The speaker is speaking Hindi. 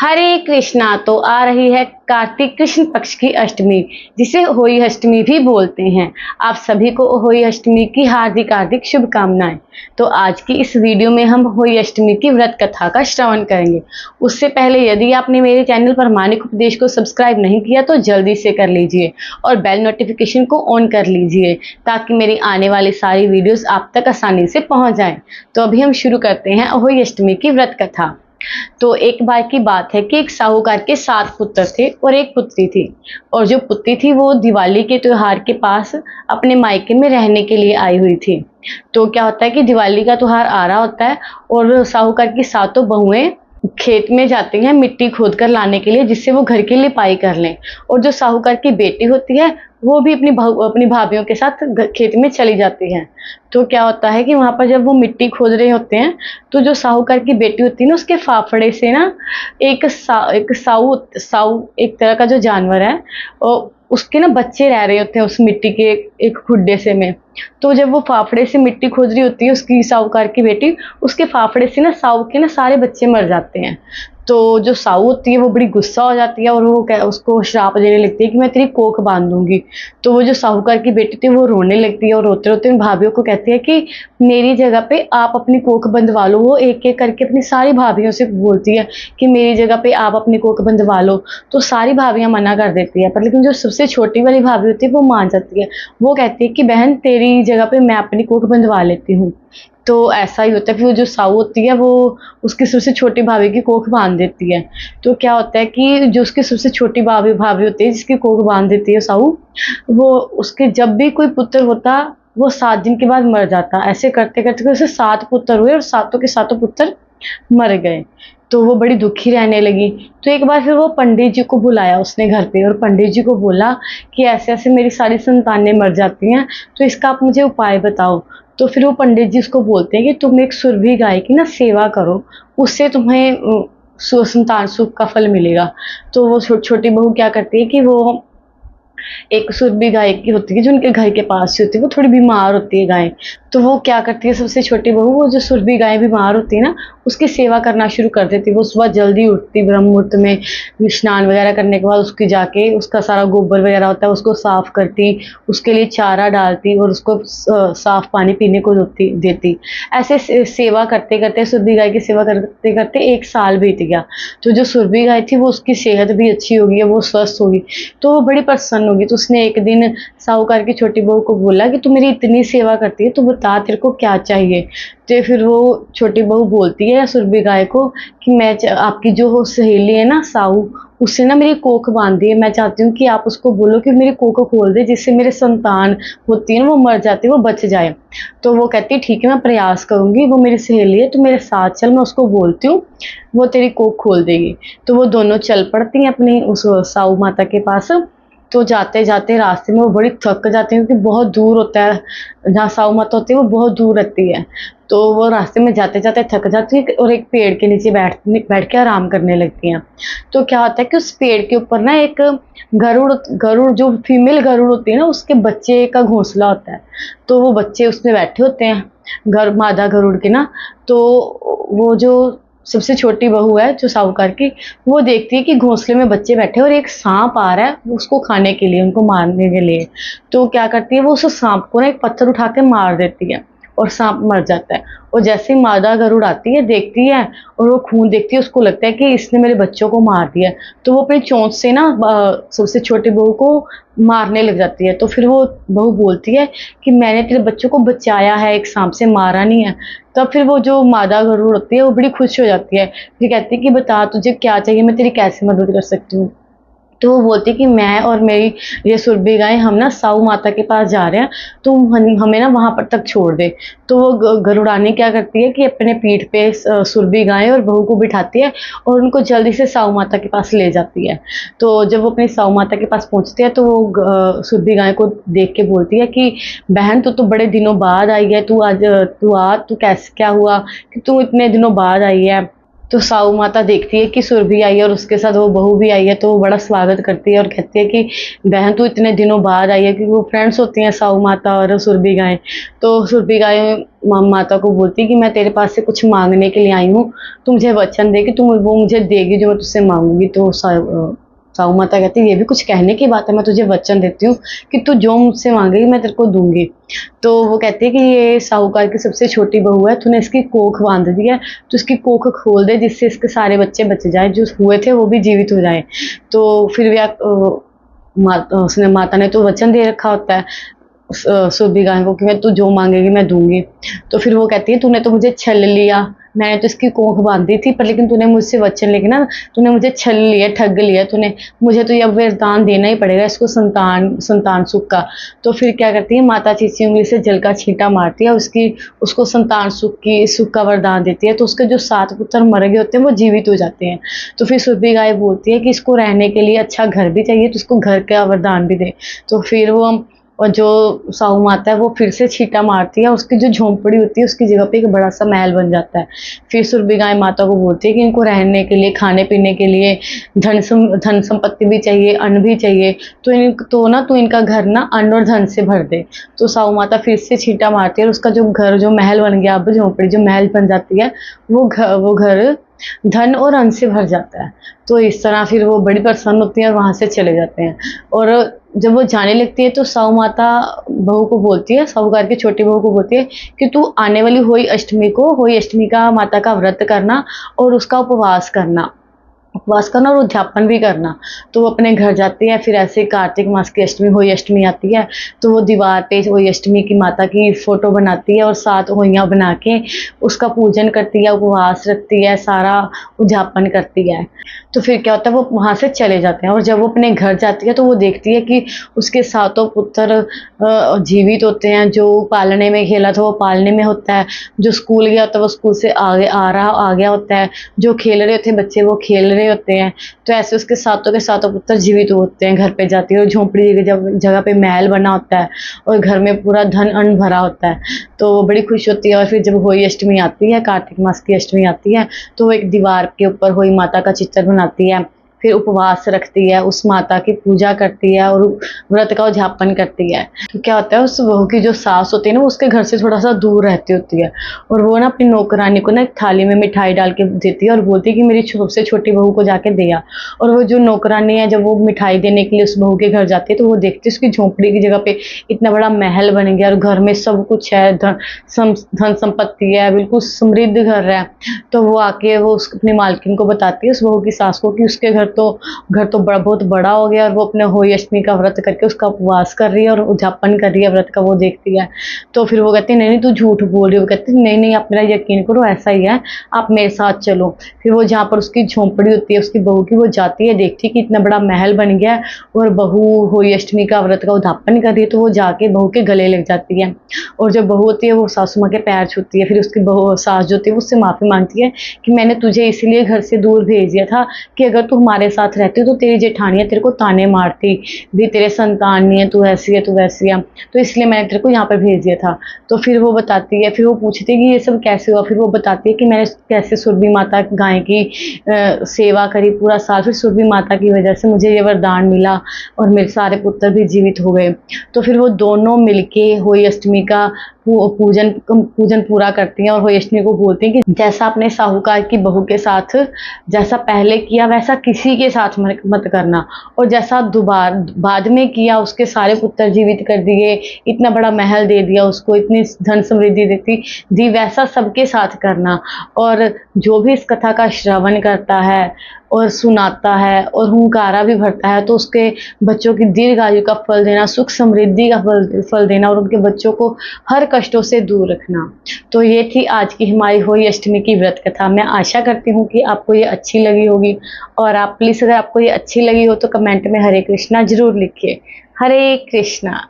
हरे कृष्णा। तो आ रही है कार्तिक कृष्ण पक्ष की अष्टमी, जिसे होली अष्टमी भी बोलते हैं। आप सभी को होली अष्टमी की हार्दिक हार्दिक शुभकामनाएं। तो आज की इस वीडियो में हम होली अष्टमी की व्रत कथा का श्रवण करेंगे। उससे पहले यदि आपने मेरे चैनल पर मानिक उपदेश को सब्सक्राइब नहीं किया तो जल्दी से कर लीजिए और बेल नोटिफिकेशन को ऑन कर लीजिए, ताकि मेरी आने वाली सारी वीडियोस आप तक आसानी से पहुंच जाएं। तो अभी हम शुरू करते हैं होली अष्टमी की व्रत कथा। तो एक बार की बात है कि एक साहूकार के 7 पुत्र थे और एक पुत्री थी। और जो पुत्री थी वो दिवाली के त्योहार के पास अपने मायके में रहने के लिए आई हुई थी। तो क्या होता है कि दिवाली का त्योहार आ रहा होता है और साहूकार की सातों बहुएं खेत में जाती हैं मिट्टी खोद कर लाने के लिए, जिससे वो घर की लिपाई कर लें। और जो साहूकार की बेटी होती है वो भी अपनी भाभीियों के साथ खेत में चली जाती है। तो क्या होता है कि वहां पर जब वो मिट्टी खोद रहे होते हैं तो जो साहूकार की बेटी होती है ना, उसके फाफड़े से ना एक साऊ एक तरह का जो जानवर है, और उसके ना बच्चे रह रहे होते हैं उस मिट्टी के एक खुड्डे से में। तो जब वो फाफड़े से मिट्टी खोद रही होती है उसकी साहूकार की बेटी, उसके फाफड़े से ना साऊ के ना सारे बच्चे मर जाते हैं। तो जो साऊ होती है वो बड़ी गुस्सा हो जाती है और वो उसको श्राप देने लगती है कि मैं तेरी कोख बांध दूंगी। तो वो जो साहूकार की बेटी थी वो रोने लगती है और रोते रोते उन भाभीियों को कहती है कि मेरी जगह पे आप अपनी कोख बंधवा लो। वो एक एक करके अपनी सारी भाभीियों से बोलती है कि मेरी जगह पे आप अपनी कोख बंधवा लो। तो सारी भाभीियां मना कर देती है, पर लेकिन जो सबसे छोटी वाली भाभी होती है वो मान जाती है। वो कहती है कि बहन तेरी जगह पे मैं अपनी कोख बंधवा लेती हूँ। तो ऐसा ही होता है। फिर वो जो साऊ होती है वो उसकी सबसे छोटी भाभी की कोख बांध देती है। तो क्या होता है कि जो उसकी सबसे छोटी भाभी भाभी होती है जिसकी कोख बांध देती है साऊ, वो उसके जब भी कोई पुत्र होता वो 7 दिन के बाद मर जाता। ऐसे करते करते उसे 7 पुत्र हुए और सातों के सातों पुत्र मर गए। तो वो बड़ी दुखी रहने लगी। तो एक बार फिर वो पंडित जी को बुलाया उसने घर पे, और पंडित जी को बोला कि ऐसे ऐसे मेरी सारी संतानें मर जाती हैं, तो इसका आप मुझे उपाय बताओ। तो फिर वो पंडित जी उसको बोलते हैं कि तुम एक सुरभि गाय की ना सेवा करो, उससे तुम्हें संतान सुख का फल मिलेगा। तो वो छोटी बहू क्या करती है कि वो एक सुरभि गाय की होती है जो उनके घर के पास से होती है, वो थोड़ी बीमार होती है गाय। तो वो क्या करती है, सबसे छोटी बहू वो जो सुरभि गाय बीमार होती है ना उसकी सेवा करना शुरू कर देती है। वो सुबह जल्दी उठती, ब्रह्म मुहूर्त में स्नान वगैरह करने के बाद उसकी जाके उसका सारा गोबर वगैरह होता है उसको साफ करती, उसके लिए चारा डालती और उसको साफ पानी पीने को देती। ऐसे सेवा करते करते, सुरभि गाय की सेवा करते करते 1 साल बीत गया। तो जो सुरभि गाय थी वो उसकी सेहत भी अच्छी होगी, वो स्वस्थ होगी, तो वो बड़ी प्रसन्न होगी। तो उसने एक दिन साहूकार की छोटी बहू को बोला कि तू मेरी इतनी सेवा करती है, तो बता तेरे को क्या चाहिए। तो फिर वो छोटी बहू बोलती है सुरभि गाय को कि मैं आपकी जो सहेली है ना साऊ, उससे ना मेरी कोख बांधी है, मैं चाहती हूँ कि आप उसको बोलो कि मेरी कोख खोल दे, जिससे मेरे संतान होती है ना वो मर जाती है वो बच जाए। तो वो कहती है ठीक है मैं प्रयास करूंगी, वो मेरी सहेली है तो मेरे साथ चल, मैं उसको बोलती हूँ वो तेरी कोख खोल देगी। तो वो दोनों चल पड़ती हैं अपनी उस साऊ माता के पास। तो जाते जाते रास्ते में वो बड़ी थक जाती है क्योंकि बहुत दूर होता है, जहाँ साऊ माता होती है वो बहुत दूर रहती है। तो वो रास्ते में जाते जाते थक जाती है और एक पेड़ के नीचे बैठ के आराम करने लगती हैं। तो क्या होता है कि उस पेड़ के ऊपर ना एक गरुड़ गरुड़ जो फीमेल गरुड़ होती है ना उसके बच्चे का घोंसला होता है। तो वो बच्चे उसमें बैठे होते हैं मादा गरुड़ के ना। तो वो जो सबसे छोटी बहू है जो साहूकार की, वो देखती है कि घोंसले में बच्चे बैठे और एक सांप आ रहा है उसको खाने के लिए, उनको मारने के लिए। तो क्या करती है वो उस सांप को ना एक पत्थर उठा के मार देती है और सांप मर जाता है। और जैसे ही मादा गरुड़ आती है देखती है और वो खून देखती है, उसको लगता है कि इसने मेरे बच्चों को मार दिया। तो वो अपनी चोंच से ना सबसे छोटी बहू को मारने लग जाती है। तो फिर वो बहू बोलती है कि मैंने तेरे बच्चों को बचाया है, एक सांप से मारा नहीं है। तब फिर वो जो मादा गरुड़ होती है वो बड़ी खुश हो जाती है, फिर कहती है कि बता तुझे क्या चाहिए, मैं तेरी कैसे मदद कर सकती हूँ। तो वो बोलती है कि मैं और मेरी ये सुरभि गाय हम ना साऊ माता के पास जा रहे हैं, तो हमें ना वहां पर तक छोड़ दे। तो वो गरुड़ानी क्या करती है कि अपने पीठ पे सुरभि गाय और बहू को बिठाती है और उनको जल्दी से साऊ माता के पास ले जाती है। तो जब वो अपनी साऊ माता के पास पहुंचती है तो वो सुरभि गाय को देख के बोलती है कि बहन तू तो बड़े दिनों बाद आई है, तू कैसे क्या हुआ कि तू इतने दिनों बाद आई है। तो साहू माता देखती है कि सुरभि आई है और उसके साथ वो बहू भी आई है, तो वो बड़ा स्वागत करती है और कहती है कि बहन तू इतने दिनों बाद आई है, क्योंकि वो फ्रेंड्स होती हैं साहू माता और सुरभि गाय। तो सुरभि गाय माता को बोलती है कि मैं तेरे पास से कुछ मांगने के लिए आई हूँ, तू मुझे वचन दे कि तुम वो मुझे देगी जो मैं तुझसे मांगूंगी। तो साहू माता कहती है ये भी कुछ कहने की बात है, मैं तुझे वचन देती हूँ कि तू जो मुझसे मांगेगी मैं तेरे को दूंगी। तो वो कहती है कि ये साहूकार की सबसे छोटी बहू है, तूने इसकी कोख बांध दी है, तो इसकी कोख खोल दे जिससे इसके सारे बच्चे बच जाए, जो हुए थे वो भी जीवित हो जाए। तो फिर उसने माता ने तो वचन दे रखा होता है सुरभि गाय को कि मैं तू जो मांगेगी मैं दूंगी। तो फिर वो कहती है तूने तो मुझे छल लिया, मैंने तो इसकी कोख बांधी थी, पर लेकिन तूने मुझसे वचन लेके ना तूने मुझे छल लिया, ठग लिया तूने, मुझे तो ये अब वरदान देना ही पड़ेगा इसको, संतान सुख का। तो फिर क्या करती है माता चीची उंगली से जल का छींटा मारती है, उसको संतान सुख का वरदान देती है। तो उसके जो 7 पुत्र मर गए होते हैं वो जीवित हो जाते हैं। तो फिर सुरभि गाय बोलती है कि इसको रहने के लिए अच्छा घर भी चाहिए, तो उसको घर का वरदान भी दे। तो फिर वो और जो साहू माता है वो फिर से छींटा मारती है, उसकी जो झोंपड़ी होती है उसकी जगह पे एक बड़ा सा महल बन जाता है। फिर सुरभि गाय माता को बोलती है कि इनको रहने के लिए, खाने पीने के लिए धन संपत्ति भी चाहिए, अन्न भी चाहिए, तो ना तू इनका घर ना अन्न और धन से भर दे। तो साहू माता फिर से छींटा मारती है और उसका जो घर, जो महल बन गया, अब झोंपड़ी जो महल बन जाती है, वो घर धन और अन्न से भर जाता है। तो इस तरह फिर वो बड़ी प्रसन्न होती है और वहां से चले जाते हैं। और जब वो जाने लगती है तो साहू माता बहू को बोलती है, साहूकार की छोटी बहू को बोलती है कि तू आने वाली होली अष्टमी का माता का व्रत करना और उसका उपवास करना और उद्यापन भी करना। तो वो अपने घर जाती है। फिर ऐसे कार्तिक मास की अष्टमी, होली अष्टमी आती है, तो वो दीवार पे होली अष्टमी की माता की फोटो बनाती है और 7 होइयां बना के उसका पूजन करती है, उपवास रखती है, सारा उद्यापन करती है। तो फिर क्या होता है वो वहां से चले जाते हैं और जब वो अपने घर जाती है तो वो देखती है कि उसके 7 पुत्र जीवित होते हैं। जो पालने में खेला था वो पालने में होता है, जो स्कूल गया होता है वो स्कूल से आ गया होता है, जो खेल रहे होते हैं बच्चे वो खेल रहे होते हैं। तो ऐसे उसके 7 के 7 पुत्र जीवित होते हैं। घर पे जाती है और झोंपड़ी की जगह पे महल बना होता है और घर में पूरा धन अन्न भरा होता है। तो वो बड़ी खुश होती है। और फिर जब होली अष्टमी आती है, कार्तिक मास की अष्टमी आती है, तो वो एक दीवार के ऊपर होली माता का चित्र बनाती है, फिर उपवास रखती है, उस माता की पूजा करती है और व्रत का उद्यापन करती है। तो क्या होता है उस बहू की जो सास होती है ना, उसके घर से थोड़ा सा दूर रहती होती है और वो ना अपनी नौकरानी को ना एक थाली में मिठाई डाल के देती है और बोलती है कि मेरी सबसे छोटी बहू को जाके दिया। और वो जो नौकरानी है जब वो मिठाई देने के लिए उस बहू के घर जाती है तो वो देखती है उसकी झोंपड़ी की जगह पे इतना बड़ा महल बन गया और घर में सब कुछ है, धन संपत्ति है, बिल्कुल समृद्ध घर है। तो वो आके वो अपनी मालकिन को बताती है, उस बहू की सास को, कि उसके घर तो बहुत बड़ा हो गया और वो अपने होली अष्टमी का व्रत करके उसका उपवास कर रही है और उद्यापन कर रही है व्रत का, वो देखती है। तो फिर वो कहती है नहीं तू झूठ बोल रही हो। वो कहती है नहीं आप मेरा यकीन करो, ऐसा ही है, आप मेरे साथ चलो। फिर वो जहाँ पर उसकी झोंपड़ी होती है उसकी बहू की, वो जाती है, देखती है कि इतना बड़ा महल बन गया है और बहू होली अष्टमी का व्रत का उद्यापन कर रही है। तो वो जाके बहू के गले लग जाती है और जब बहू होती है वो सासू माँ के पैर छूती है। फिर उसकी बहू सास जो होती है उससे माफी मांगती है कि मैंने तुझे इसीलिए घर से दूर भेज दिया था कि अगर तू हमारे साथ रहती तो तेरी जेठानियां तेरे को ताने मारती भी, तेरे संतान नहीं है, तू ऐसी है तू वैसी है, तो इसलिए मैंने तेरे को यहाँ पर भेज दिया था। तो फिर वो बताती है, फिर वो पूछती है कि ये सब कैसे हुआ। फिर वो बताती है कि मैंने कैसे सुरभि माता गाय की सेवा करी पूरा साल, फिर सुरभि माता की वजह से मुझे ये वरदान मिला और मेरे सारे पुत्र भी जीवित हो गए। तो फिर वो दोनों मिलके होली अष्टमी का पूजन पूरा करती हैं और होली अष्टमी को बोलती हैं कि जैसा आपने साहूकार की बहू के साथ जैसा पहले किया वैसा किसी के साथ मत करना, और जैसा दोबारा बाद में किया उसके सारे पुत्र जीवित कर दिए, इतना बड़ा महल दे दिया उसको, इतनी धन समृद्धि दी, वैसा सबके साथ करना। और जो भी इस कथा का श्रवण करता है और सुनाता है और हुंकारा भी भरता है तो उसके बच्चों की दीर्घ आयु का फल देना, सुख समृद्धि का फल देना और उनके बच्चों को हर कष्टों से दूर रखना। तो ये थी आज की हमारी होली अष्टमी की व्रत कथा। मैं आशा करती हूँ कि आपको ये अच्छी लगी होगी, और आप प्लीज़ अगर आपको ये अच्छी लगी हो तो कमेंट में हरे कृष्णा जरूर लिखिए। हरे कृष्णा।